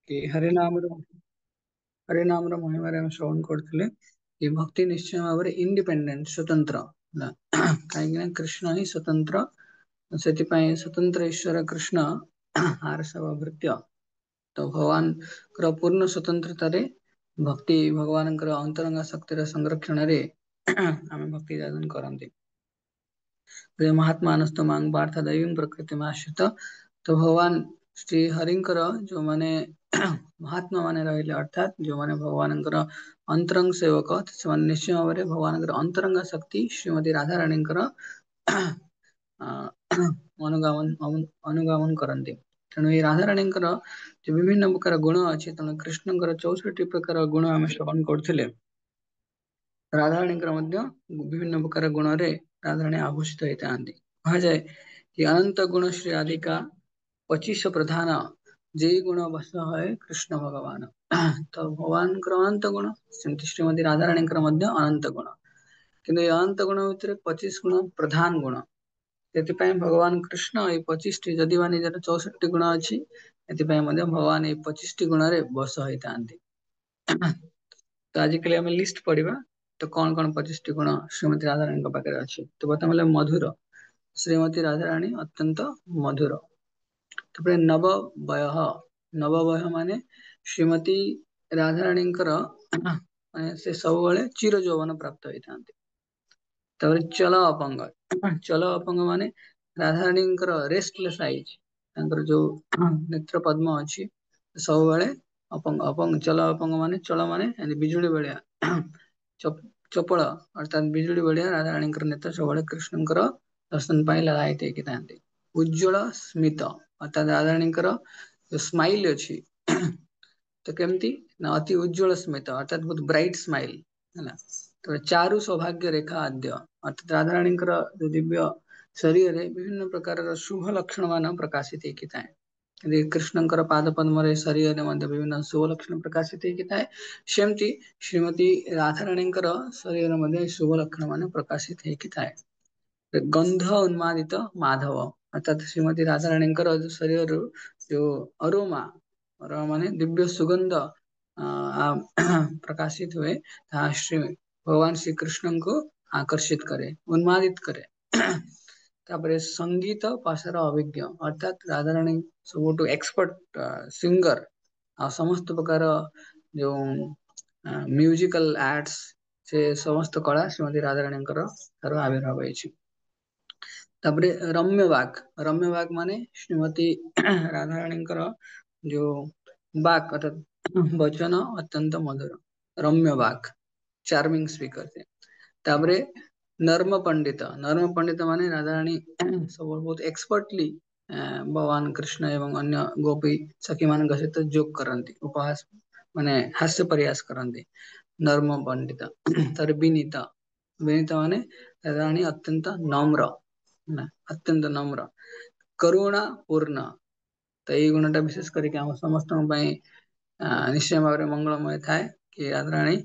कि हरिनाम महिमा आम श्रवण करते कि भक्ति निश्चय भाव में इंडिपेंडेंट स्वतंत्र कहीं कृष्ण ही स्वतंत्र से स्वतंत्र ईश्वर कृष्ण आर सब भृत्य तो भगवान पूर्ण स्वतंत्रता रे भक्ति भगवान अंतरंगा शक्तिर संरक्षण रे आम भक्ति साधन करते प्रिय महात्मा मांग पार्थ दैवी प्रकृति आश्रित तो भगवान श्री हरिंकर जो माने महात्मा माने रहिले अर्थात जो माने भगवान अंतरंग सेवक से निश्चय भाव में भगवान अंतरंग शक्ति श्रीमती राधा रानी अनुगमन करते तेणु ये राधा रानी जो विभिन्न प्रकार गुण अच्छी तेणु कृष्ण 64 प्रकार गुण आम श्रवण करते राधा रानी विभिन्न प्रकार गुण रे राधा रानी आभूषित होता कह जाए कि अनंत गुण श्री राधिका 25 प्रधान जे गुण बस है कृष्ण भगवान तो भगवान अनंत गुण श्रीमती राधा रानी अनंत गुण किंतु ये अनंत गुण भितर 25 गुण प्रधान गुण से भगवान कृष्ण ये 25 जदि वा निजर 64 गुण अच्छी भगवान ये 25 गुण रे बस होता तो आज के लिस्ट पढ़ा तो कौन 25 गुण श्रीमती राधा रानी पाखे अच्छी तो बर्तमान मधुर श्रीमती राधा रानी अत्यंत मधुर नववय माने श्रीमती राधा रानी से सब चिर यौवन प्राप्त होता चल अपंग माने राधा रानी रेस्टलेस आईज जो नेत्र पद्म अच्छी सब अपंग अपंग चल अपंग माने बिजुली भाया चपल अर्थात बिजुली भाया राधा रानी नेत्र सब कृष्ण दर्शन लगाई था उज्ज्वल स्मित अर्थात राधा रानी जो स्माइल अच्छी तो केमती ना अति उज्ज्वल स्मित अर्थात बहुत ब्राइट स्माइल है तो चारु सौभाग्य रेखा आद्य अर्थात राधा रानी जो दिव्य शरीर विभिन्न प्रकार शुभ लक्षण मान प्रकाशित होता है कृष्ण पाद पद्म शरीर विभिन्न शुभ लक्षण प्रकाशित होता है सेमती श्रीमती राधा रानी शरीर में शुभ लक्षण मान प्रकाशित होता है गंध उन्मादित माधव अर्थात श्रीमती राधा रानी शरीर जो अरोमा माने दिव्य सुगंध प्रकाशित हुए श्री भगवान श्री कृष्ण को आकर्षित करे उन्मादित करे तापर संगीत पाशर अभिज्ञ अर्थात राधा रानी सब एक्सपर्ट सिंगर समस्त प्रकार जो म्यूजिकल आर्ट्स से समस्त कला श्रीमती राधा रानी आविर्भाव होती रम्य वाक माने श्रीमती राधा रानी जो वाक अर्थात वचन अत्यंत मधुर रम्य वाक चार्मिंग स्पीकर थे नर्म पंडित माने राधा रानी सब बहुत एक्सपर्टली भगवान कृष्ण एवं अन्य गोपी सखी मान सहित जोक करती उपहास माने हास्य प्रयास करती नर्म पंडित तर विनीत माने राधा रानी अत्यंत नम्र अत्यंत नम्र करुणा पूर्ण तो ये गुणटा विशेष करके आम समस्त निश्चय भाव में मंगलमय थाए कि राधा रानी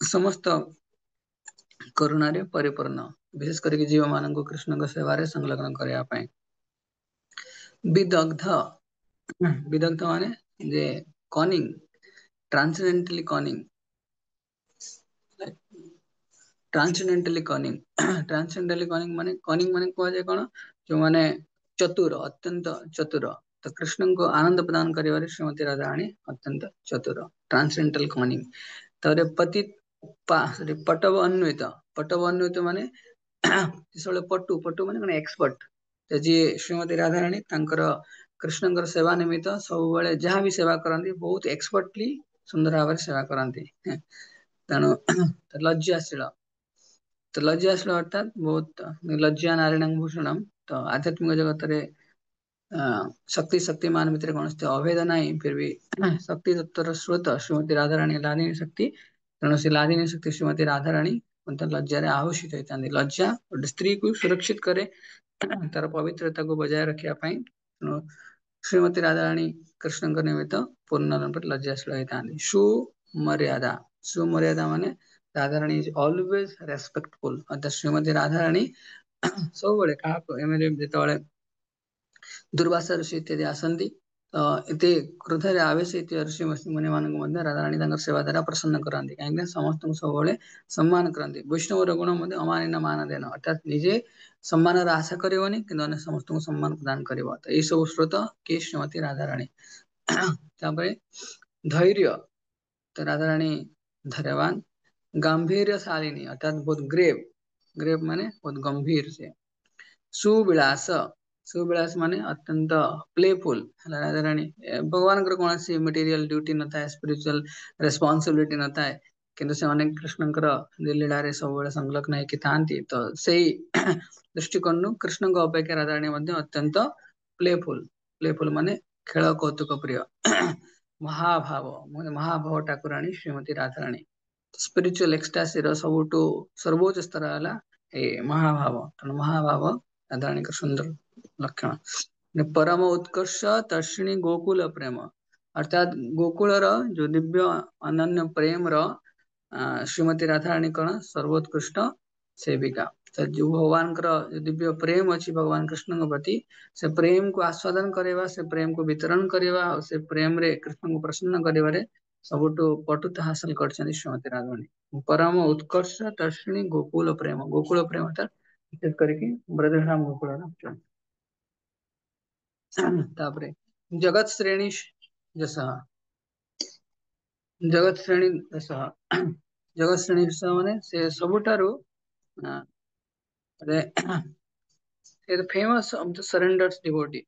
समस्त करुणा परिपूर्ण विशेष करके जीव मान कृष्ण सेवा संलग्न करने विदग्ध विदग्ध माने जे कनिंग ट्रांसेंडेंटली कनिंग ट्रांसेंडेंटली कनिंग माने कह जाए कौन जो माने चतुर अत्यंत चतुर तो कृष्ण को आनंद प्रदान कर श्रीमती राधा रानी अत्यंत चतुर ट्रांसेंडेंटल कनिंग तारे पति पटव अन्वित माने पटु पटु माने एक्सपर्ट तो जी श्रीमती राधा रानी कृष्ण सेवा निमित्त सब जहाँ भी सेवा करती बहुत एक्सपर्टली सुंदर भाव सेवा करती तेणु लज्जाशील तो लज्जाशील अर्थात बहुत लज्जा नारायण भूषण तो आध्यात्मिक जगत रे शक्तिमान भितर कौन अभेद ना फिर भी शक्ति तत्वर स्रोत श्रीमती राधा रानी लादिनी शक्ति तेणु से लादिनी शक्ति श्रीमती राधा रानी लज्जा आहुषित होता लज्जा स्त्री को सुरक्षित करे तार पवित्रता को बजाय रखापी श्रीमती राधा रानी कृष्ण निमित्त पूर्ण रूप लज्जाशील होता सुमर्यादा माने Radha Rani is always respectful अर्थात श्रीमती राधा रानी सब जो दुर्वासा ऋषि इत्यादि आसती ତ ଏତେ କ୍ରୋଧରେ ଆବେଶ ହେଇଥିବା ଋଷି ମୁନି ମାନଙ୍କୁ ମଧ୍ୟ ରାଧାରାଣୀ ତାଙ୍କର ସେବା ଦ୍ୱାରା ପ୍ରସନ୍ନ କରାନ୍ତି, କାହିଁକିନା ସମସ୍ତଙ୍କୁ ସବୁବେଳେ ସମ୍ମାନ କରନ୍ତି। ବୈଷ୍ଣବର ଗୁଣ ମଧ୍ୟ ଅମାନିନ ମାନ ଦେନ, ଅର୍ଥାତ୍ ନିଜେ ସମ୍ମାନର ଆଶା କରିବନି କିନ୍ତୁ ଅନ୍ୟ ସମସ୍ତଙ୍କୁ ସମ୍ମାନ ପ୍ରଦାନ କରିବ। ତ ଏଇ ସବୁ ସ୍ରୋତ କି ଶ୍ରୀମତୀ ରାଧାରାଣୀ। ତାପରେ ଧୈର୍ଯ୍ୟ, ତ ରାଧାରାଣୀ ଧୈର୍ଯ୍ୟବାନ। ଗାମ୍ଭୀର୍ୟ ଶାଳିନୀ, ଅର୍ଥାତ୍ ବହୁତ ଗ୍ରେଭ, ଗ୍ରେଭ ମାନେ ବହୁତ ଗମ୍ଭୀର ସେ। ସୁବିଳାସ, ସୁବିଳାସ ମାନେ ଅତ୍ୟନ୍ତ ପ୍ଲେଫୁଲ ହେଲା ରାଜାରାଣୀ। ଭଗବାନଙ୍କର କୌଣସି ମେଟେରିଆଲ ଡ୍ୟୁଟି ନଥାଏ, ସ୍ପିରିଚୁଆଲ ରେସ୍ପନ୍ସିବିଲିଟି ନଥାଏ, କିନ୍ତୁ ସେମାନେ କୃଷ୍ଣଙ୍କର ଲୀଳାରେ ସବୁବେଳେ ସଂଲଗ୍ନ ହେଇକି ଥାନ୍ତି। ତ ସେଇ ଦୃଷ୍ଟିକୋଣରୁ କୃଷ୍ଣଙ୍କ ଅପେକ୍ଷା ରାଧାରାଣୀ ମଧ୍ୟ ଅତ୍ୟନ୍ତ ପ୍ଲେଫୁଲ। ପ୍ଲେଫୁଲ ମାନେ ଖେଳ କୌତୁକ ପ୍ରିୟ। ମହାଭାବ ମାନେ ମହାଭାବ ଠାକୁରାଣୀ ଶ୍ରୀମତୀ ରାଧାରାଣୀ। ସ୍ପିରିଚୁଆଲ ଏକ୍ସଟାସିର ସବୁଠୁ ସର୍ବୋଚ୍ଚ ସ୍ତର ହେଲା ଏ ମହାଭାବ। ତେଣୁ ମହାଭାବ ରାଧାରାଣୀଙ୍କ ସୁନ୍ଦର ଲକ୍ଷଣ। ପରମ ଉତ୍କର୍ଷ ତର୍ଷିଣୀ ଗୋକୁଳ ପ୍ରେମ, ଅର୍ଥାତ୍ ଗୋକୁଳର ଯୋଉ ଦିବ୍ୟ ଅନନ୍ୟ ପ୍ରେମର ଶ୍ରୀମତୀ ରାଧାରାଣୀ କଣ ସର୍ବୋତ୍କୃଷ୍ଟ ସେବିକା। ତ ଯୋଉ ଭଗବାନଙ୍କର ଦିବ୍ୟ ପ୍ରେମ ଅଛି ଭଗବାନ କୃଷ୍ଣଙ୍କ ପ୍ରତି, ସେ ପ୍ରେମକୁ ଆସ୍ୱାଦନ କରିବା, ସେ ପ୍ରେମକୁ ବିତରଣ କରିବା, ଆଉ ସେ ପ୍ରେମରେ କୃଷ୍ଣଙ୍କୁ ପ୍ରସନ୍ନ କରିବାରେ ସବୁଠୁ ପଟୁତା ହାସଲ କରିଛନ୍ତି ଶ୍ରୀମତୀ ରାଧାରାଣୀ। ପରମ ଉତ୍କର୍ଷ ତର୍ଷିଣୀ ଗୋକୁଳ ପ୍ରେମ, ଗୋକୁଳ ପ୍ରେମ ବିଶେଷ କରିକି ବ୍ରଜଧାମ ଗୋକୁଳର। ତାପରେ ଜଗତ ଶ୍ରେଣୀ ଯଶ, ଜଗତ ଶ୍ରେଣୀ ଯଶ, ଜଗତ ଶ୍ରେଣୀ ଯଶ ମାନେ ସେ ସବୁଠାରୁ ଫେମସ ଅଫ ଦ ସରେଣ୍ଡର୍ସ ଡିଭୋଟି,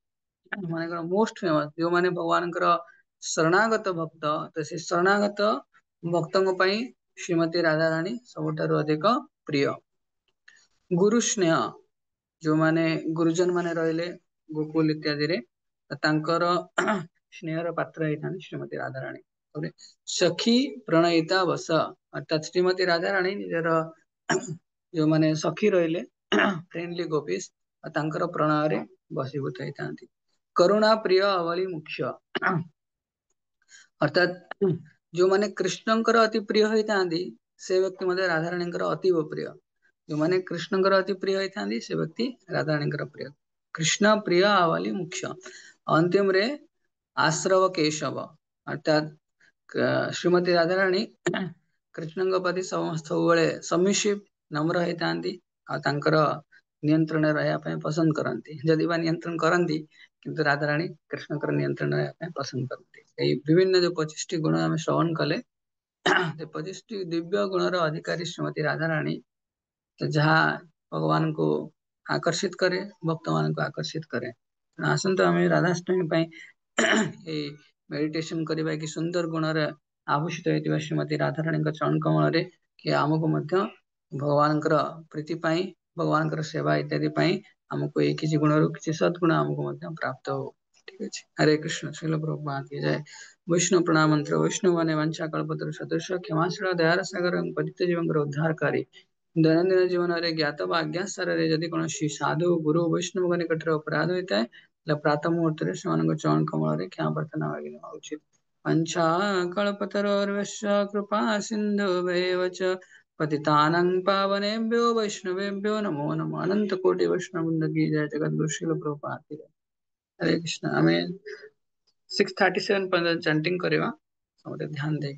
ମାନେ କଣ ମୋଷ୍ଟ ଫେମସ, ଯୋଉମାନେ ଭଗବାନଙ୍କର ଶରଣାଗତ ଭକ୍ତ, ତ ସେ ଶରଣାଗତ ଭକ୍ତଙ୍କ ପାଇଁ ଶ୍ରୀମତୀ ରାଧାରାଣୀ ସବୁଠାରୁ ଅଧିକ ପ୍ରିୟ। ଗୁରୁ ସ୍ନେହ, ଯୋଉମାନେ ଗୁରୁଜନ ମାନେ ରହିଲେ ଗୋକୁଲ ଇତ୍ୟାଦିରେ, ତାଙ୍କର ସ୍ନେହର ପାତ୍ର ହେଇଥାନ୍ତି ଶ୍ରୀମତୀ ରାଧାରାଣୀ। ସଖୀ ପ୍ରଣୟିତା ବସ, ଅର୍ଥାତ୍ ଶ୍ରୀମତୀ ରାଧାରାଣୀ ନିଜର ଯୋଉମାନେ ସଖୀ ରହିଲେ ଫ୍ରେଣ୍ଡଲି ଗୋପୀସ, ତାଙ୍କର ପ୍ରଣୟରେ ବଶୀଭୂତ ହେଇଥାନ୍ତି। କରୁଣା ପ୍ରିୟ ଅବଳି ମୁଖ୍ୟ, ଅର୍ଥାତ୍ ଯୋଉମାନେ କୃଷ୍ଣଙ୍କର ଅତି ପ୍ରିୟ ହେଇଥାନ୍ତି ସେ ବ୍ୟକ୍ତି ମଧ୍ୟ ରାଧାରାଣୀଙ୍କର ଅତୀବ ପ୍ରିୟ। ଯୋଉମାନେ କୃଷ୍ଣଙ୍କର ଅତି ପ୍ରିୟ ହେଇଥାନ୍ତି ସେ ବ୍ୟକ୍ତି ରାଧାରାଣୀଙ୍କର ପ୍ରିୟ। କୃଷ୍ଣ ପ୍ରିୟ ଆୱାଲି ମୁଖ୍ୟ। ଅନ୍ତିମରେ ଆଶ୍ରବ କେଶବ, ଅର୍ଥାତ୍ ଶ୍ରୀମତୀ ରାଧାରାଣୀ କୃଷ୍ଣଙ୍କ ପ୍ରତି ସବୁବେଳେ ସବମିସିଭ ନମ୍ର ହେଇଥାନ୍ତି, ଆଉ ତାଙ୍କର ନିୟନ୍ତ୍ରଣରେ ରହିବା ପାଇଁ ପସନ୍ଦ କରନ୍ତି। ଯଦି ବା ନିୟନ୍ତ୍ରଣ କରନ୍ତି କିନ୍ତୁ ରାଧାରାଣୀ କୃଷ୍ଣଙ୍କର ନିୟନ୍ତ୍ରଣ ରହିବା ପାଇଁ ପସନ୍ଦ କରନ୍ତି। ଏଇ ବିଭିନ୍ନ ଯୋଉ 25ଟି ଗୁଣ ଆମେ ଶ୍ରବଣ କଲେ, 25ଟି ଦିବ୍ୟ ଗୁଣର ଅଧିକାରୀ ଶ୍ରୀମତୀ ରାଧାରାଣୀ, ଯାହା ଭଗବାନଙ୍କୁ ଆକର୍ଷିତ କରେ, ଭକ୍ତ ମାନଙ୍କୁ ଆକର୍ଷିତ କରେ। ଆସନ୍ତୁ ଆମେ ରାଧାଷ୍ଟମୀ ପାଇଁ ଏଇ ମେଡିଟେସନ କରିବା କି ସୁନ୍ଦର ଗୁଣରେ ଆଭୂଷିତ ହେଇଥିବା ଶ୍ରୀମତୀ ରାଧାରାଣୀଙ୍କ ଚରଣ କମଳରେ, କି ଆମକୁ ମଧ୍ୟ ଭଗବାନଙ୍କର ପ୍ରୀତି ପାଇଁ, ଭଗବାନଙ୍କର ସେବା ଇତ୍ୟାଦି ପାଇଁ ଆମକୁ ଏଇ କିଛି ଗୁଣରୁ କିଛି ସଦ୍ଗୁଣ ଆମକୁ ମଧ୍ୟ ପ୍ରାପ୍ତ ହଉ। ଠିକ ଅଛି, ହରେ କୃଷ୍ଣ। ଶ୍ରୀଲ ପ୍ରଭୁପାଦ କି ଜୟ। ବୈଷ୍ଣବ ପ୍ରଣାମ ମନ୍ତ୍ର। ବୈଷ୍ଣବ ମାନେ ବାଞ୍ଛା କଳ୍ପତରୁ ସଦୃଶ କ୍ଷମାଶୀଳ ଦୟାର ସାଗର ପତିତ ଜୀବଙ୍କର ଉଦ୍ଧାରକାରୀ। ଦୈନନ୍ଦିନ ଜୀବନରେ ଜ୍ଞାତ ବା ଅଜ୍ଞାତ ସ୍ତରରେ ଯଦି କୌଣସି ସାଧୁ ଗୁରୁ ବୈଷ୍ଣବଙ୍କ ନିକଟରେ ଅପରାଧ ହୋଇଥାଏ, ତାହେଲେ ପ୍ରାତଃ ମୁହୂର୍ତ୍ତରେ ସେମାନଙ୍କ ଚରଣ କମଳରେ କ୍ଷମା ପ୍ରାର୍ଥନା ମାଗିବା ଉଚିତ। ପଞ୍ଚା କଳ୍ପତରୋର୍ଭ୍ୟଶ୍ଚ କୃପା ସିନ୍ଧୁଭ୍ୟେବ च पतितानं पावनेभ्यो वैष्णवेभ्यो नमो नमः। अनंत कोटि वैष्णव वृंद की जय। जगद्गुरु श्रील प्रभुपाद की जय। हरे कृष्ण। आमें 6:37 पर्यंत चैंटिंग करिवा, समते ध्यान दे।